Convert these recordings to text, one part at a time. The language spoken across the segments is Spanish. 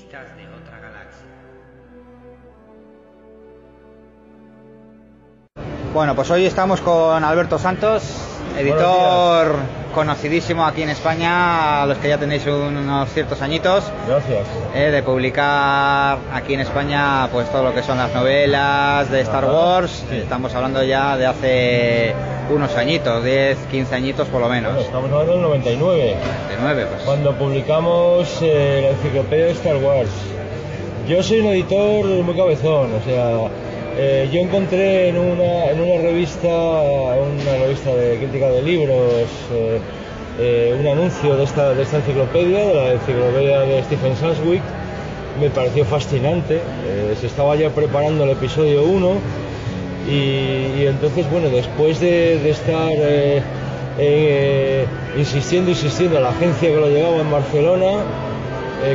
Crónicas de otra galaxia. Bueno, pues hoy estamos con Alberto Santos, editor conocidísimo aquí en España, a los que ya tenéis unos ciertos añitos. Gracias. De publicar aquí en España pues todo lo que son las novelas de Star Wars. Sí. Estamos hablando ya de hace unos añitos, 10, 15 añitos por lo menos. Bueno, estamos hablando del 99. 99, pues. Cuando publicamos la enciclopedia de Star Wars. Yo soy un editor muy cabezón, o sea, yo encontré en una revista de crítica de libros, un anuncio de esta enciclopedia, de la enciclopedia de Stephen Sanswick. Me pareció fascinante. Se estaba ya preparando el episodio 1 y entonces, bueno, después de estar insistiendo a la agencia que lo llevaba en Barcelona,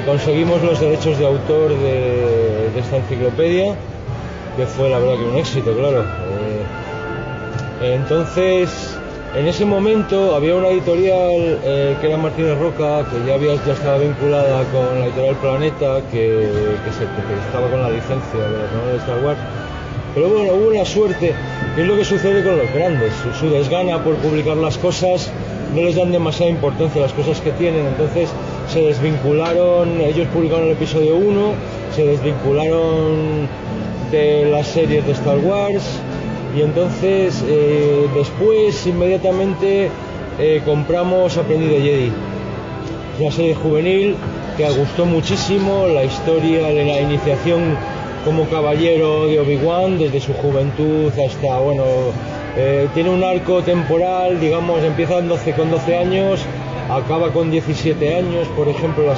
conseguimos los derechos de autor de esta enciclopedia, que fue la verdad que un éxito, claro. Entonces, en ese momento había una editorial que era Martínez Roca, que ya estaba vinculada con la editorial Planeta, que estaba con la licencia de las novelas de Star Wars. Pero bueno, hubo una suerte, que es lo que sucede con los grandes. Su desgana por publicar las cosas, no les dan demasiada importancia a las cosas que tienen, entonces se desvincularon. Ellos publicaron el episodio 1, se desvincularon de las series de Star Wars, y entonces después inmediatamente compramos Aprendiz de Jedi, una serie juvenil que gustó muchísimo. La historia de la iniciación como caballero de Obi-Wan desde su juventud hasta, bueno, tiene un arco temporal, digamos, empieza con 12 años, acaba con 17 años, por ejemplo, los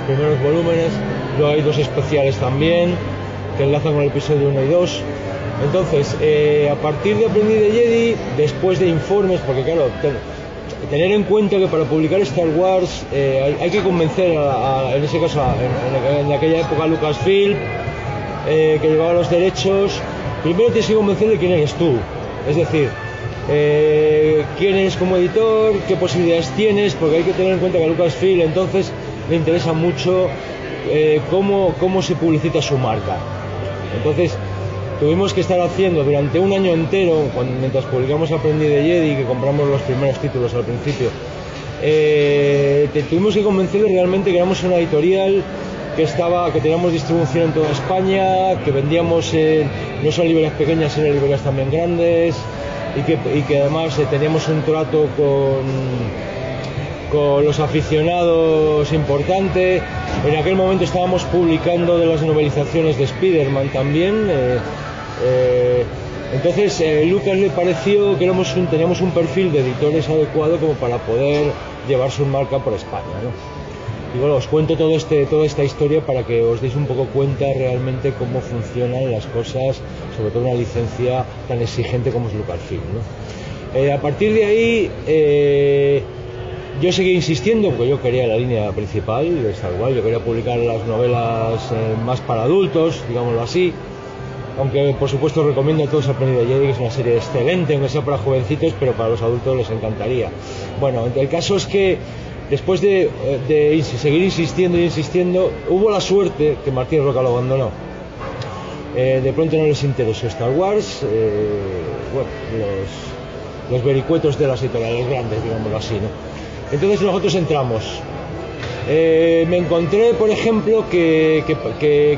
primeros volúmenes. Luego hay dos especiales también que enlazan con el episodio 1 y 2. Entonces, a partir de Aprendiz de Jedi, después de informes, porque claro, tener en cuenta que para publicar Star Wars hay que convencer en ese caso, en aquella época, a Lucasfilm, que llevaba los derechos. Primero tienes que convencer de quién eres tú, es decir, quién eres como editor, qué posibilidades tienes, porque hay que tener en cuenta que a Lucasfilm entonces le interesa mucho cómo se publicita su marca. Entonces tuvimos que estar haciendo durante un año entero, mientras publicamos Aprendiz de Jedi, que compramos los primeros títulos al principio, tuvimos que convencerles realmente que éramos una editorial que teníamos distribución en toda España, que vendíamos no solo librerías pequeñas, sino librerías también grandes, y que además teníamos un trato con los aficionados importante. En aquel momento estábamos publicando de las novelizaciones de Spider-Man también. Entonces Lucas le pareció que teníamos un perfil de editores adecuado como para poder llevar su marca por España, ¿no? Y bueno, os cuento toda esta historia para que os deis un poco cuenta realmente cómo funcionan las cosas, sobre todo una licencia tan exigente como es Lucasfilm, ¿no? A partir de ahí yo seguí insistiendo, porque yo quería la línea principal de Star Wars, yo quería publicar las novelas más para adultos, digámoslo así. Aunque por supuesto recomiendo a todos Aprendiz de Jedi, que es una serie excelente, aunque sea para jovencitos, pero para los adultos les encantaría. Bueno, el caso es que después de seguir insistiendo, hubo la suerte que Martínez Roca lo abandonó. De pronto no les interesó Star Wars, bueno, los vericuetos de las editoriales grandes, digámoslo así, ¿no? Entonces nosotros entramos. Me encontré, por ejemplo, que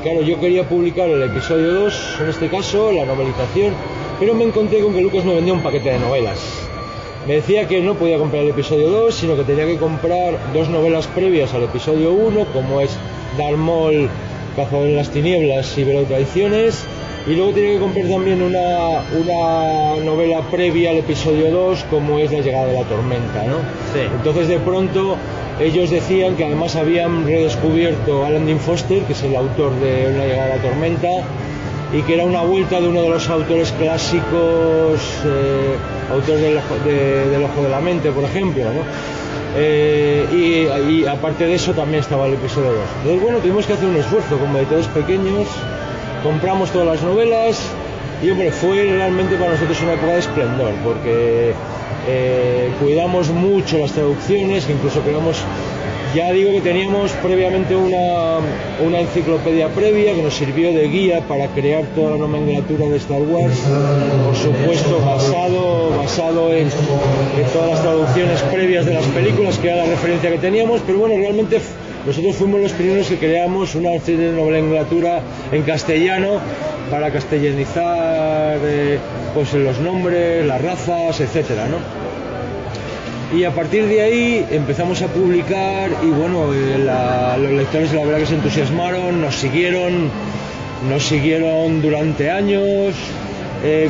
claro, yo quería publicar el episodio 2, en este caso, la novelización, pero me encontré con que Lucas me vendía un paquete de novelas. Me decía que no podía comprar el episodio 2, sino que tenía que comprar dos novelas previas al episodio 1, como es Darth Maul, Cazador en las Tinieblas y Velo de Traiciones, y luego tenía que comprar también una novela previa al episodio 2, como es La Llegada de la Tormenta, ¿no? Sí. Entonces de pronto ellos decían que además habían redescubierto a Alan Dean Foster, que es el autor de La Llegada de la Tormenta, y que era una vuelta de uno de los autores clásicos, autor del Ojo de la Mente, por ejemplo, ¿no? Y aparte de eso también estaba el episodio 2. Entonces, bueno, tuvimos que hacer un esfuerzo como editores pequeños, compramos todas las novelas y, hombre, fue realmente para nosotros una época de esplendor, porque cuidamos mucho las traducciones, que incluso creamos Ya digo que teníamos previamente una enciclopedia previa que nos sirvió de guía para crear toda la nomenclatura de Star Wars, por supuesto basado en todas las traducciones previas de las películas, que era la referencia que teníamos, pero bueno, realmente nosotros fuimos los primeros que creamos una serie de nomenclatura en castellano para castellanizar pues los nombres, las razas, etcétera, ¿no? Y a partir de ahí empezamos a publicar y bueno, los lectores la verdad que se entusiasmaron, nos siguieron durante años.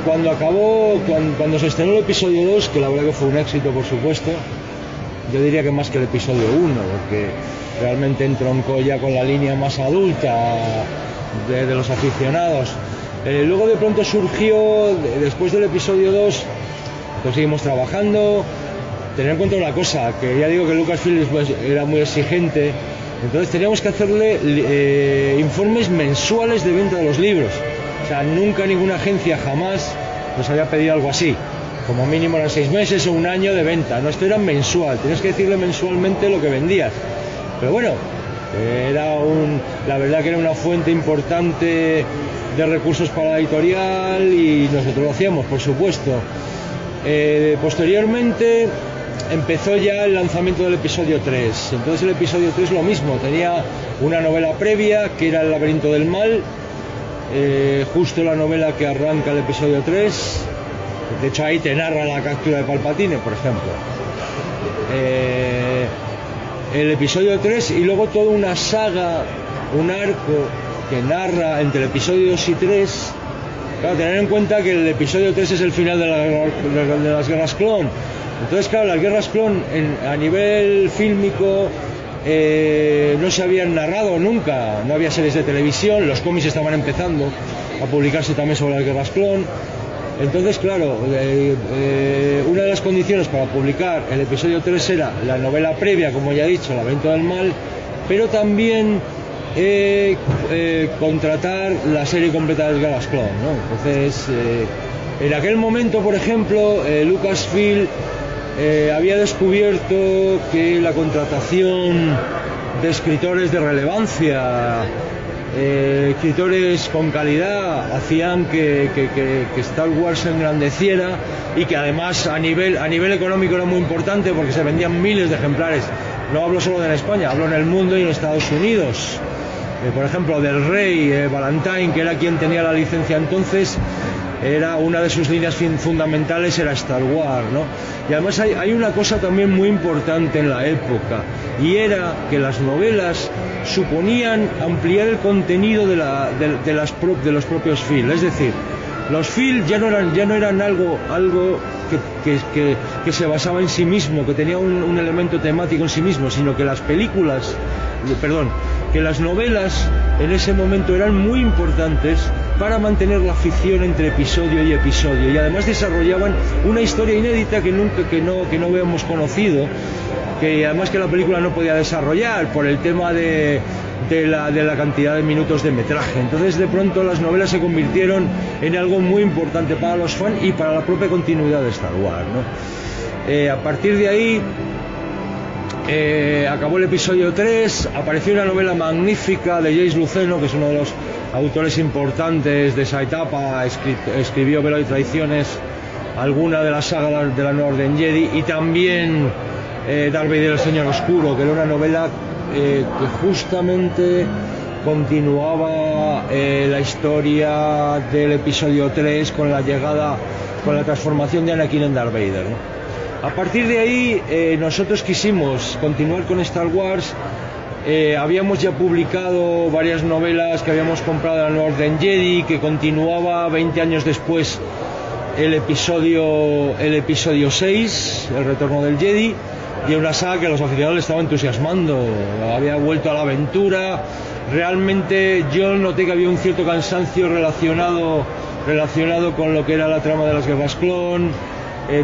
Cuando se estrenó el episodio 2, que la verdad que fue un éxito por supuesto, yo diría que más que el episodio 1, porque realmente entroncó ya con la línea más adulta de los aficionados. Luego de pronto surgió, después del episodio 2, pues seguimos trabajando. Tener en cuenta una cosa, que ya digo que Lucasfilm pues, era muy exigente, entonces teníamos que hacerle informes mensuales de venta de los libros. O sea, nunca ninguna agencia jamás nos había pedido algo así. Como mínimo eran 6 meses o un año de venta, no, esto era mensual, tenías que decirle mensualmente lo que vendías. Pero bueno, la verdad que era una fuente importante de recursos para la editorial y nosotros lo hacíamos, por supuesto. Posteriormente empezó ya el lanzamiento del episodio 3. Entonces el episodio 3 lo mismo, tenía una novela previa que era El laberinto del mal, justo la novela que arranca el episodio 3. De hecho ahí te narra la captura de Palpatine, por ejemplo. El episodio 3 y luego toda una saga, un arco que narra entre el episodio 2 y 3. Claro, tener en cuenta que el episodio 3 es el final de las guerras clon. Entonces, claro, las guerras clon a nivel fílmico no se habían narrado nunca, no había series de televisión, los cómics estaban empezando a publicarse también sobre las guerras clon. Entonces, claro, una de las condiciones para publicar el episodio 3 era la novela previa, como ya he dicho, El laberinto del mal, pero también contratar la serie completa de las guerras clon, ¿no? Entonces, en aquel momento, por ejemplo, Lucasfilm había descubierto que la contratación de escritores de relevancia, escritores con calidad, hacían que Star Wars se engrandeciera y que además a nivel económico era muy importante porque se vendían miles de ejemplares. No hablo solo de España, hablo en el mundo y en Estados Unidos. Por ejemplo, del Rey, Valentine, que era quien tenía la licencia entonces, era una de sus líneas fundamentales era Star Wars, ¿no? Y además hay una cosa también muy importante en la época, y era que las novelas suponían ampliar el contenido de los propios films. Es decir, los films ya no eran algo que se basaba en sí mismo, que tenía un elemento temático en sí mismo, sino que que las novelas en ese momento eran muy importantes para mantener la ficción entre episodio y episodio, y además desarrollaban una historia inédita que no habíamos conocido, que además que la película no podía desarrollar por el tema de la cantidad de minutos de metraje. Entonces de pronto las novelas se convirtieron en algo muy importante para los fans y para la propia continuidad de Star Wars, ¿no? A partir de ahí acabó el episodio 3, apareció una novela magnífica de James Luceno, que es uno de los autores importantes de esa etapa, escribió Velo y Traiciones, alguna de las sagas de la Nueva Orden Jedi, y también Darth Vader el Señor Oscuro, que era una novela que justamente continuaba la historia del episodio 3 con la transformación de Anakin en Darth Vader, ¿no? A partir de ahí nosotros quisimos continuar con Star Wars. Habíamos ya publicado varias novelas que habíamos comprado de la Nueva Orden Jedi, que continuaba 20 años después el episodio 6, El Retorno del Jedi, y una saga que a los aficionados les estaba entusiasmando, había vuelto a la aventura. Realmente yo noté que había un cierto cansancio relacionado con lo que era la trama de las guerras clon.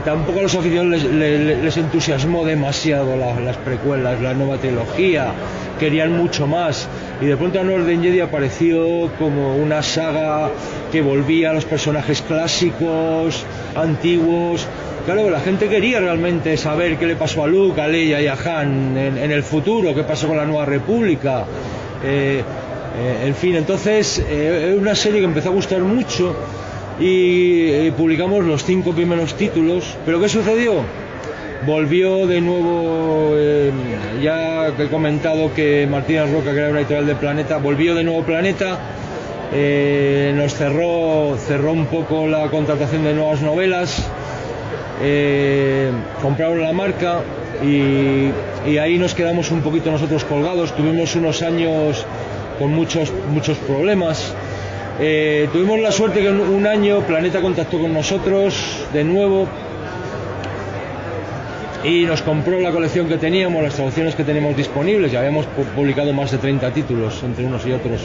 Tampoco a los aficionados les entusiasmó demasiado las precuelas, la nueva trilogía, querían mucho más, y de pronto Nueva Orden Jedi apareció como una saga que volvía a los personajes clásicos, antiguos. Claro, la gente quería realmente saber qué le pasó a Luke, a Leia y a Han en el futuro, qué pasó con la Nueva República, en fin, entonces es una serie que empezó a gustar mucho. Y publicamos los 5 primeros títulos, pero ¿qué sucedió? Volvió de nuevo, ya que he comentado que Martínez Roca, que era una editorial de Planeta, volvió de nuevo Planeta, nos cerró un poco la contratación de nuevas novelas, compraron la marca y ahí nos quedamos un poquito nosotros colgados. Tuvimos unos años con muchos problemas. Tuvimos la suerte que en un año Planeta contactó con nosotros de nuevo y nos compró la colección que teníamos, las traducciones que teníamos disponibles. Ya habíamos publicado más de 30 títulos entre unos y otros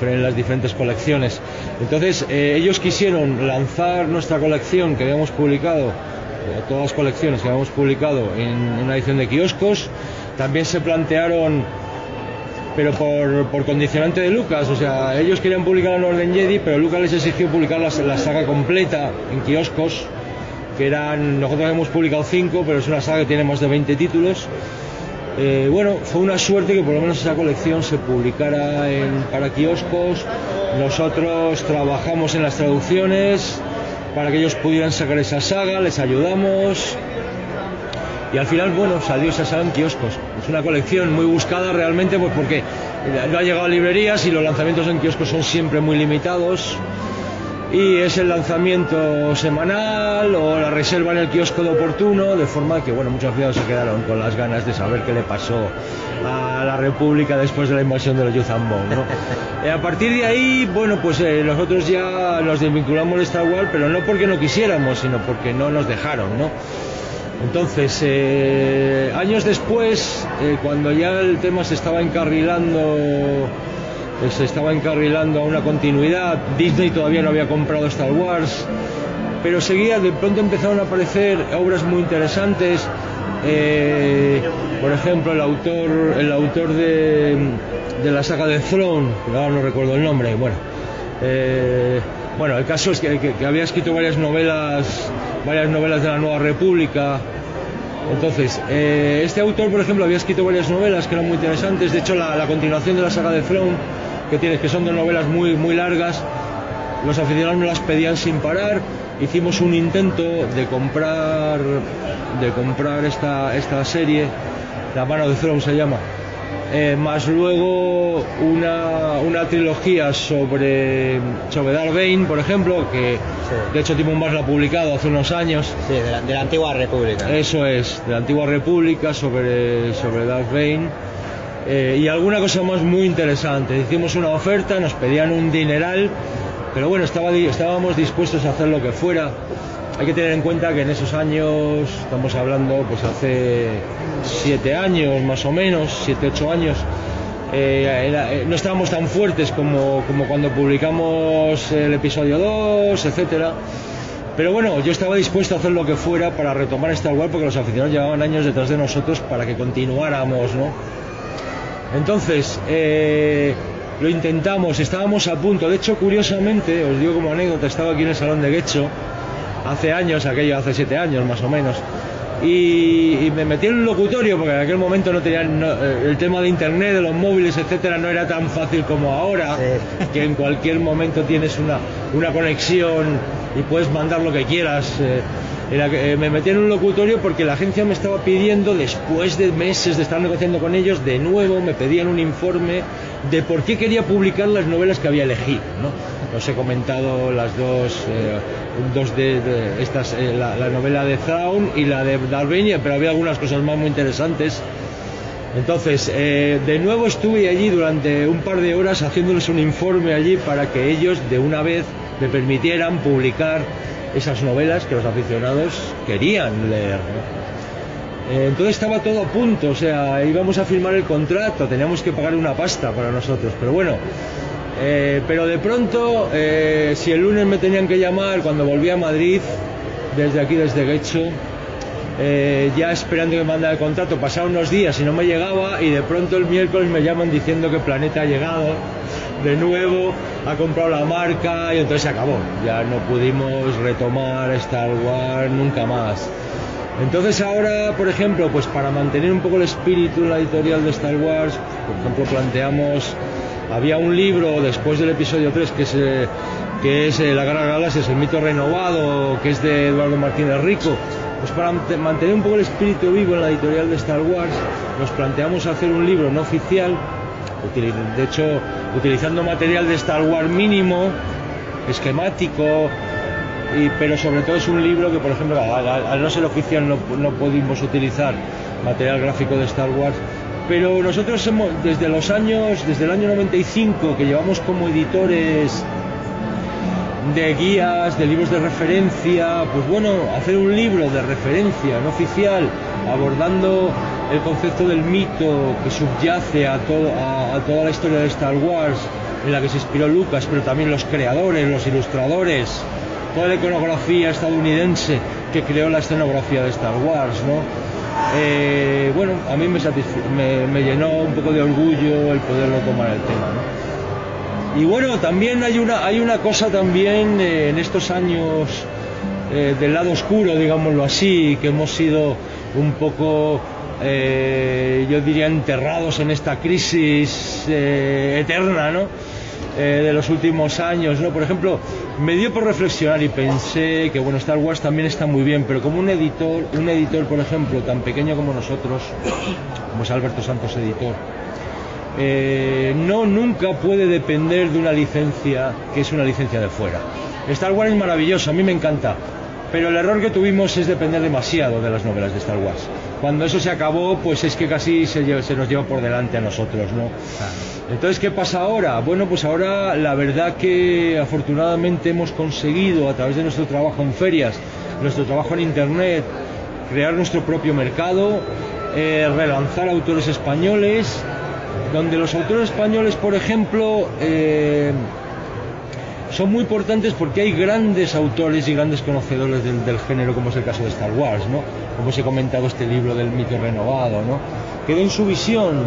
en las diferentes colecciones. Entonces ellos quisieron lanzar nuestra colección que habíamos publicado, todas las colecciones que habíamos publicado, en una edición de kioscos. También se plantearon, pero por condicionante de Lucas, o sea, ellos querían publicar la Nueva Orden Jedi, pero Lucas les exigió publicar la saga completa en kioscos, que nosotros hemos publicado 5, pero es una saga que tiene más de 20 títulos. Bueno, fue una suerte que por lo menos esa colección se publicara para kioscos. Nosotros trabajamos en las traducciones para que ellos pudieran sacar esa saga, les ayudamos. Y al final, bueno, salió esa saga en kioscos. Es una colección muy buscada realmente, pues porque no ha llegado a librerías y los lanzamientos en kioscos son siempre muy limitados. Y es el lanzamiento semanal o la reserva en el kiosco de oportuno, de forma que, bueno, muchos aficionados se quedaron con las ganas de saber qué le pasó a la República después de la invasión de los Yuuzhan Vong, ¿no? A partir de ahí, bueno, pues nosotros ya nos desvinculamos de Star Wars, pero no porque no quisiéramos, sino porque no nos dejaron, ¿no? Entonces, años después, cuando ya el tema se estaba encarrilando a una continuidad, Disney todavía no había comprado Star Wars, pero de pronto empezaron a aparecer obras muy interesantes. Por ejemplo, el autor de la saga de Throne, ahora no recuerdo el nombre, bueno, el caso es que había escrito varias novelas de la Nueva República. Entonces, este autor, por ejemplo, había escrito varias novelas que eran muy interesantes. De hecho, la continuación de la saga de Throne, que son 2 novelas muy largas, los aficionados nos las pedían sin parar. Hicimos un intento de comprar esta serie, La mano de Throne se llama, más luego una trilogía sobre Darth Bane, por ejemplo, que sí, de hecho Timon Bass la ha publicado hace unos años. Sí, de la Antigua República. Eso es, de la Antigua República, sobre Darth Bane. Y alguna cosa más muy interesante. Hicimos una oferta, nos pedían un dineral, pero bueno, estábamos dispuestos a hacer lo que fuera. Hay que tener en cuenta que en esos años, estamos hablando pues hace 7 años más o menos, 7, 8 años, no estábamos tan fuertes como cuando publicamos el episodio 2, etcétera. Pero bueno, yo estaba dispuesto a hacer lo que fuera para retomar Star Wars, porque los aficionados llevaban años detrás de nosotros para que continuáramos, ¿no? Entonces, lo intentamos, estábamos a punto. De hecho, curiosamente, os digo como anécdota, estaba aquí en el Salón de Getxo hace años, hace 7 años más o menos, y me metí en un locutorio, porque en aquel momento no tenían el tema de internet, de los móviles, etcétera, no era tan fácil como ahora, sí, que en cualquier momento tienes una conexión y puedes mandar lo que quieras. Me metí en un locutorio porque la agencia me estaba pidiendo, después de meses de estar negociando con ellos, de nuevo me pedían un informe de por qué quería publicar las novelas que había elegido, ¿no? Os he comentado las dos de estas, la novela de Thrawn y la de Darth Bane, pero había algunas cosas más muy interesantes. Entonces, de nuevo estuve allí durante un par de horas haciéndoles un informe allí para que ellos de una vez me permitieran publicar esas novelas que los aficionados querían leer, ¿no? Entonces estaba todo a punto, o sea, íbamos a firmar el contrato, teníamos que pagar una pasta para nosotros, pero bueno, pero de pronto, si el lunes me tenían que llamar cuando volví a Madrid, desde aquí, desde Getxo, ya esperando que me mandara el contrato. Pasaron unos días y no me llegaba, y de pronto el miércoles me llaman diciendo que Planeta ha llegado de nuevo, ha comprado la marca, y entonces se acabó. Ya no pudimos retomar Star Wars nunca más. Entonces ahora, por ejemplo, pues para mantener un poco el espíritu en la editorial de Star Wars, por ejemplo, planteamos, había un libro después del episodio 3 que es La Guerra de las Galaxias, el mito renovado, que es de Eduardo Martínez Rico. Pues para mantener un poco el espíritu vivo en la editorial de Star Wars, nos planteamos hacer un libro no oficial, de hecho utilizando material de Star Wars mínimo, esquemático, pero sobre todo es un libro que, por ejemplo, al no ser oficial no pudimos utilizar material gráfico de Star Wars, pero nosotros desde el año 95 que llevamos como editores de guías, de libros de referencia, pues bueno, hacer un libro de referencia no oficial abordando el concepto del mito que subyace a toda la historia de Star Wars, en la que se inspiró Lucas, pero también los creadores, los ilustradores, toda la iconografía estadounidense que creó la escenografía de Star Wars, ¿no? Bueno, a mí me llenó un poco de orgullo el poderlo tomar el tema, ¿no? Y bueno, también hay una cosa también en estos años del lado oscuro, digámoslo así, que hemos sido un poco, yo diría, enterrados en esta crisis eterna, ¿no? De los últimos años, ¿no? Por ejemplo, me dio por reflexionar y pensé que, bueno, Star Wars también está muy bien, pero como un editor, por ejemplo, tan pequeño como nosotros, como es Alberto Santos editor, nunca puede depender de una licencia que es una licencia de fuera. Star Wars es maravilloso, a mí me encanta, pero el error que tuvimos es depender demasiado de las novelas de Star Wars. Cuando eso se acabó, pues es que casi se nos lleva por delante a nosotros, ¿no? Entonces, ¿qué pasa ahora? Bueno, pues ahora la verdad que afortunadamente hemos conseguido, a través de nuestro trabajo en ferias, nuestro trabajo en internet, crear nuestro propio mercado, relanzar autores españoles, donde los autores españoles, por ejemplo, son muy importantes porque hay grandes autores y grandes conocedores del género, como es el caso de Star Wars, ¿no? Como os he comentado, este libro del mito renovado, ¿no? Que den su visión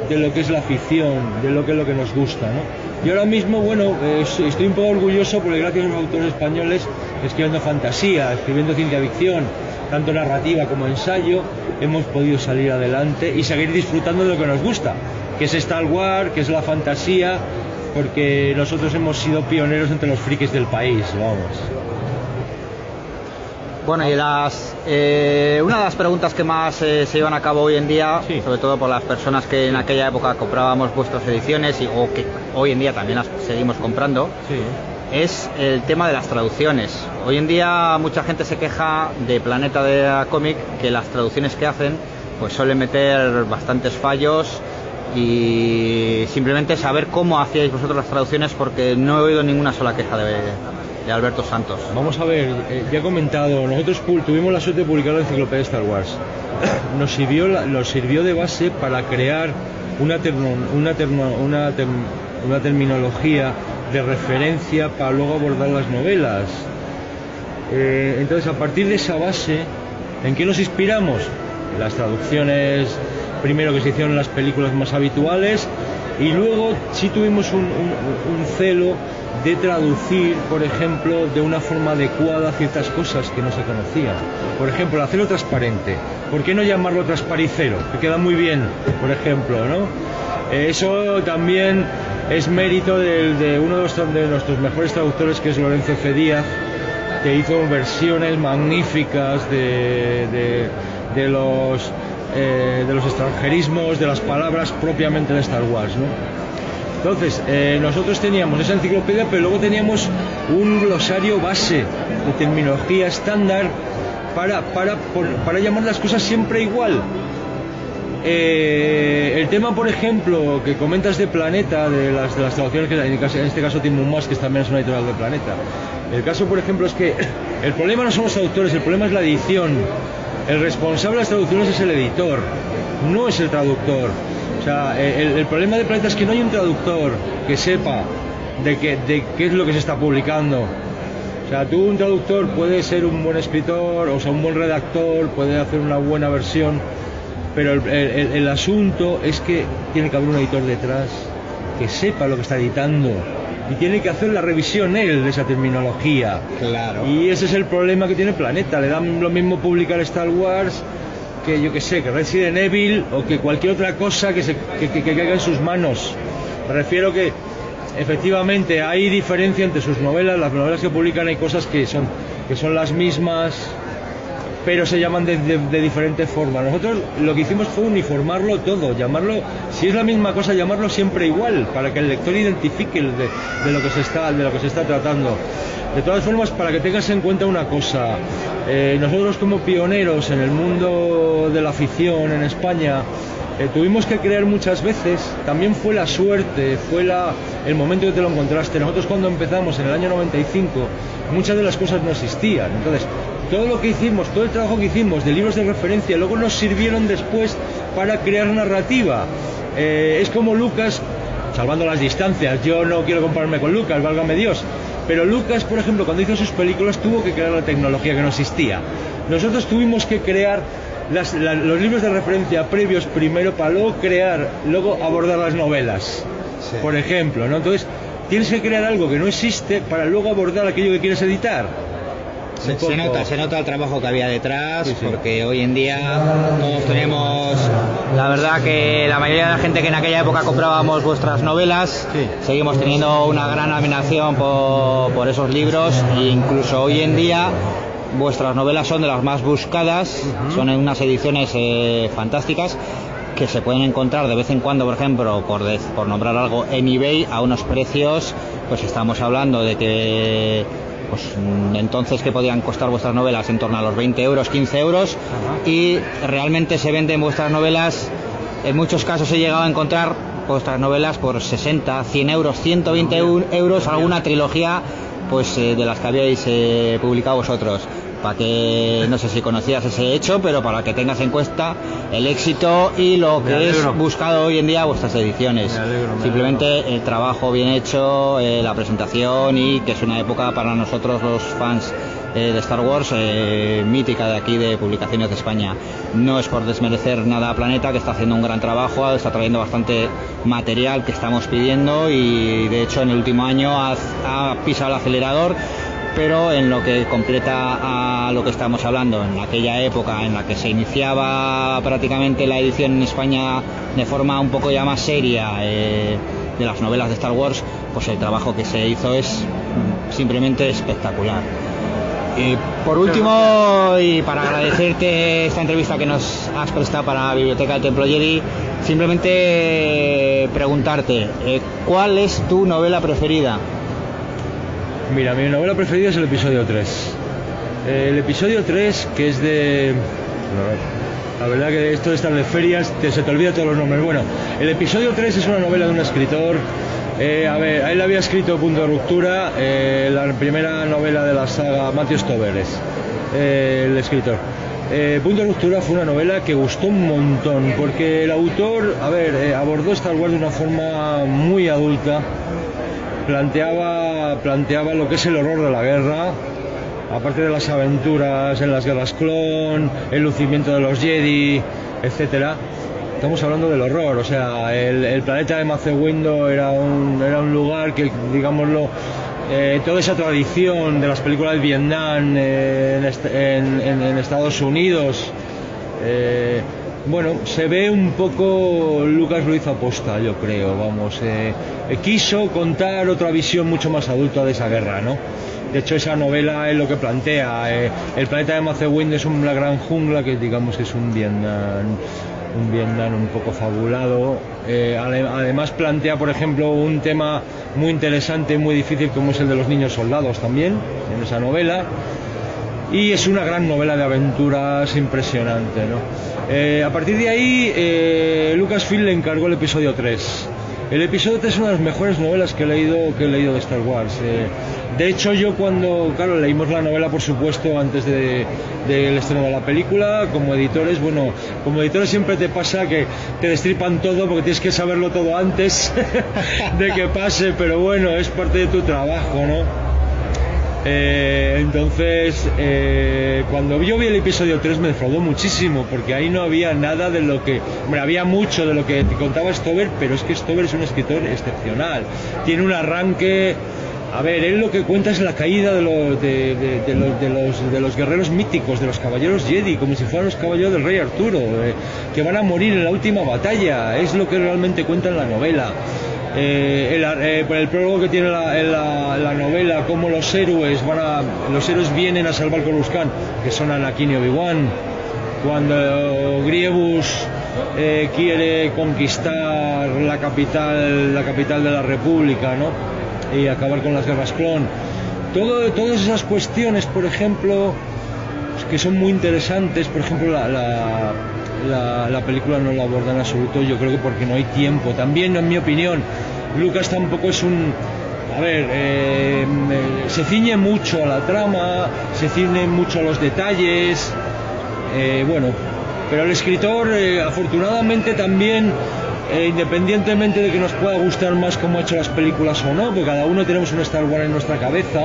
de lo que es la ficción, de lo que es lo que nos gusta, ¿no? Y ahora mismo, bueno, estoy un poco orgulloso porque gracias a los autores españoles, escribiendo fantasía, escribiendo ciencia ficción, tanto narrativa como ensayo, hemos podido salir adelante y seguir disfrutando de lo que nos gusta, que es Star Wars, que es la fantasía, porque nosotros hemos sido pioneros entre los frikis del país, vamos. Bueno, y una de las preguntas que más se llevan a cabo hoy en día, sí, sobre todo por las personas que en aquella época comprábamos vuestras ediciones o que hoy en día también las seguimos comprando, sí, es el tema de las traducciones. Hoy en día mucha gente se queja de Planeta de Cómic, que las traducciones que hacen pues suelen meter bastantes fallos, y simplemente saber cómo hacíais vosotros las traducciones, porque no he oído ninguna sola queja de Alberto Santos. Vamos a ver, ya he comentado, nosotros tuvimos la suerte de publicar la enciclopedia de Star Wars. Nos sirvió de base para crear una terminología de referencia para luego abordar las novelas. Entonces, a partir de esa base, ¿en qué nos inspiramos? Las traducciones primero que se hicieron en las películas más habituales, y luego sí tuvimos un celo de traducir, por ejemplo, de una forma adecuada ciertas cosas que no se conocían. Por ejemplo, hacerlo transparente. ¿Por qué no llamarlo transparicero? Que queda muy bien, por ejemplo, ¿no? Eso también es mérito de uno de nuestros mejores traductores, que es Lorenzo F. Díaz, que hizo versiones magníficas de los extranjerismos, de las palabras propiamente de Star Wars, ¿no? Entonces, nosotros teníamos esa enciclopedia, pero luego teníamos un glosario base de terminología estándar para llamar las cosas siempre igual. El tema, por ejemplo, que comentas de Planeta, de las traducciones, que en este caso Tim Mumas, que también es una editorial de Planeta. El caso, por ejemplo, es que el problema no son los traductores, el problema es la edición. El responsable de las traducciones es el editor, no es el traductor. O sea, el problema de Planeta es que no hay un traductor que sepa de qué es lo que se está publicando. O sea, tú, un traductor, puede ser un buen escritor, o sea, un buen redactor, puede hacer una buena versión, pero el asunto es que tiene que haber un editor detrás que sepa lo que está editando y tiene que hacer la revisión él de esa terminología. Claro. Y ese es el problema que tiene Planeta. Le dan lo mismo publicar Star Wars que, yo que sé, que Resident Evil o que cualquier otra cosa que caiga en sus manos. Me refiero que efectivamente hay diferencia entre sus novelas. Las novelas que publican hay cosas que son las mismas, pero se llaman de diferente forma. Nosotros lo que hicimos fue uniformarlo todo, llamarlo, si es la misma cosa, llamarlo siempre igual, para que el lector identifique de lo que se está tratando. De todas formas, para que tengas en cuenta una cosa, nosotros como pioneros en el mundo de la ficción en España, tuvimos que crear muchas veces, también fue la suerte, fue el momento que te lo encontraste. Nosotros cuando empezamos en el año 95, muchas de las cosas no existían. Entonces, todo lo que hicimos, todo el trabajo que hicimos de libros de referencia, luego nos sirvieron después para crear narrativa. Es como Lucas, salvando las distancias, yo no quiero compararme con Lucas, válgame Dios, pero Lucas, por ejemplo, cuando hizo sus películas tuvo que crear la tecnología que no existía. Nosotros tuvimos que crear los libros de referencia previos primero para luego abordar las novelas, sí. Por ejemplo, ¿no? Entonces tienes que crear algo que no existe para luego abordar aquello que quieres editar. Se nota el trabajo que había detrás, sí. Porque hoy en día todos tenemos, la verdad que la mayoría de la gente que en aquella época comprábamos vuestras novelas, sí. Seguimos teniendo una gran admiración por esos libros, e incluso hoy en día vuestras novelas son de las más buscadas, son en unas ediciones fantásticas que se pueden encontrar de vez en cuando, por ejemplo, por nombrar algo, en eBay a unos precios, pues estamos hablando de que pues entonces que podían costar vuestras novelas en torno a los 20 euros, 15 euros, y realmente se venden vuestras novelas, en muchos casos he llegado a encontrar vuestras novelas por 60, 100 euros, 120 euros, alguna trilogía pues de las que habíais publicado vosotros. Para que, no sé si conocías ese hecho, pero para que tengas en cuenta el éxito y lo que es buscado hoy en día vuestras ediciones. Simplemente el trabajo bien hecho, la presentación, y que es una época para nosotros los fans de Star Wars mítica de aquí de Publicaciones de España. No es por desmerecer nada a Planeta, que está haciendo un gran trabajo, está trayendo bastante material que estamos pidiendo, y de hecho en el último año ha pisado el acelerador. Pero en lo que completa a lo que estamos hablando, en aquella época en la que se iniciaba prácticamente la edición en España de forma un poco ya más seria de las novelas de Star Wars, pues el trabajo que se hizo es simplemente espectacular. Y por último, y para agradecerte esta entrevista que nos has prestado para la Biblioteca del Templo Jedi, simplemente preguntarte, ¿cuál es tu novela preferida? Mira, mi novela preferida es el episodio 3. El episodio 3, que es de... La verdad que esto de estar de ferias se te olvida todos los nombres. Bueno, el episodio 3 es una novela de un escritor. A ver, él había escrito Punto de Ruptura, la primera novela de la saga, Matthew Stoveres, el escritor. Punto de Ruptura fue una novela que gustó un montón, porque el autor, abordó Star Wars de una forma muy adulta. Planteaba lo que es el horror de la guerra, aparte de las aventuras en las guerras clon, el lucimiento de los Jedi, etcétera. Estamos hablando del horror, o sea, el planeta de Mace Windu era un lugar que, digámoslo, toda esa tradición de las películas de Vietnam en Estados Unidos, bueno, se ve un poco Lucas lo hizo aposta, yo creo, vamos, quiso contar otra visión mucho más adulta de esa guerra, ¿no? De hecho, esa novela es lo que plantea, el planeta de Mace Windu es una gran jungla que digamos que es un Vietnam un poco fabulado. Además plantea, por ejemplo, un tema muy interesante y muy difícil como es el de los niños soldados también, en esa novela. Y es una gran novela de aventuras impresionante, ¿no? A partir de ahí, Lucasfilm le encargó el episodio 3. El episodio 3 es una de las mejores novelas que he leído de Star Wars. De hecho, yo cuando, claro, leímos la novela, por supuesto, antes del estreno de la película, como editores siempre te pasa que te destripan todo porque tienes que saberlo todo antes de que pase, pero bueno, es parte de tu trabajo, ¿no? Entonces, cuando yo vi el episodio 3 me defraudó muchísimo, porque ahí no había nada de lo que... Hombre, había mucho de lo que te contaba Stover, pero es que Stover es un escritor excepcional. Tiene un arranque... A ver, él lo que cuenta es la caída de los guerreros míticos, de los caballeros Jedi, como si fueran los caballeros del rey Arturo, que van a morir en la última batalla. Es lo que realmente cuenta en la novela. Por el prólogo que tiene la novela, cómo los héroes vienen a salvar Coruscant, que son Anakin y Obi-Wan, cuando Grievous quiere conquistar la capital de la República, ¿no? Y acabar con las guerras clon. Todas esas cuestiones, por ejemplo, que son muy interesantes. Por ejemplo, la película no la aborda en absoluto, yo creo que porque no hay tiempo. También, en mi opinión, Lucas tampoco es un... A ver, se ciñe mucho a la trama, se ciñe mucho a los detalles, bueno, pero el escritor, afortunadamente también... independientemente de que nos pueda gustar más cómo ha hecho las películas o no, porque cada uno tenemos un Star Wars en nuestra cabeza.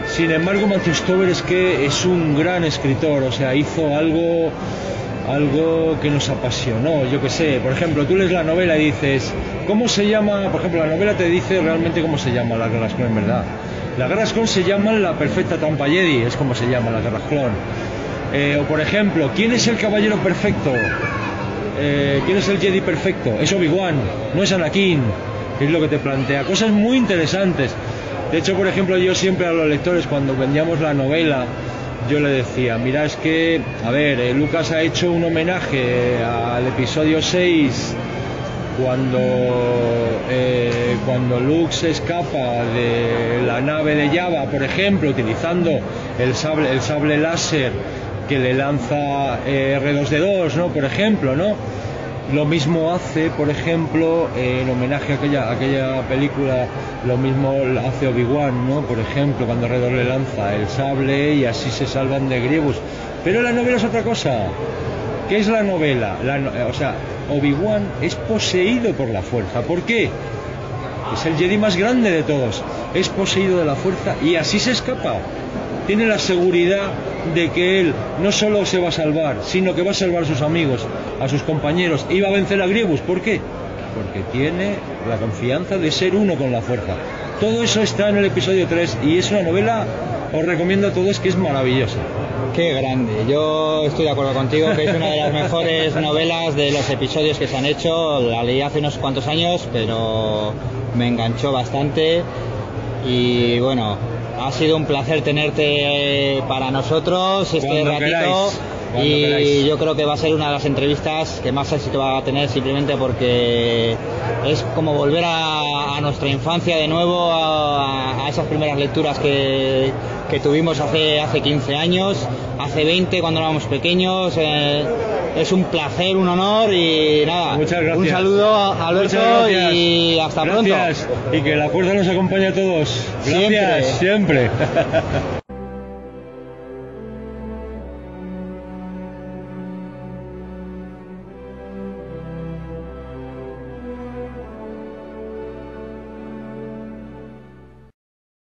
Sin embargo, Matthew Stover es que es un gran escritor, o sea, hizo algo que nos apasionó. Yo que sé, por ejemplo, tú lees la novela y dices, ¿cómo se llama? Por ejemplo, la novela te dice realmente cómo se llama las guerras clon, en verdad. Las guerras clon se llaman la perfecta trampa Jedi, es como se llaman las guerras clon. O por ejemplo, ¿quién es el caballero perfecto? ¿Quién es el Jedi perfecto? Es Obi-Wan, no es Anakin, que es lo que te plantea. Cosas muy interesantes. De hecho, por ejemplo, yo siempre a los lectores, cuando vendíamos la novela, yo le decía, mira, es que, a ver, Lucas ha hecho un homenaje al episodio 6, cuando Luke se escapa de la nave de Jabba, por ejemplo, utilizando el sable láser que le lanza R2D2, ¿no? Por ejemplo, ¿no? Lo mismo hace, por ejemplo, en homenaje a aquella película, lo mismo hace Obi-Wan, ¿no? Por ejemplo, cuando R2 le lanza el sable y así se salvan de Grievous. Pero la novela es otra cosa. ¿Qué es la novela? O sea, Obi-Wan es poseído por la fuerza. ¿Por qué? Es el Jedi más grande de todos. Es poseído de la fuerza y así se escapa. Tiene la seguridad de que él no solo se va a salvar, sino que va a salvar a sus amigos, a sus compañeros, y va a vencer a Grievous. ¿Por qué? Porque tiene la confianza de ser uno con la fuerza. Todo eso está en el episodio 3 y es una novela, os recomiendo a todos, que es maravillosa. Qué grande, yo estoy de acuerdo contigo que es una de las mejores novelas de los episodios que se han hecho. La leí hace unos cuantos años, pero me enganchó bastante y bueno, ha sido un placer tenerte para nosotros este ratito y yo creo que va a ser una de las entrevistas que más éxito va a tener, simplemente porque es como volver a nuestra infancia de nuevo, a esas primeras lecturas que tuvimos hace 15 años, hace 20 cuando éramos pequeños. Es un placer, un honor y nada, muchas gracias. Un saludo, Alberto, y hasta pronto. Y que la fuerza nos acompañe a todos. Gracias, siempre.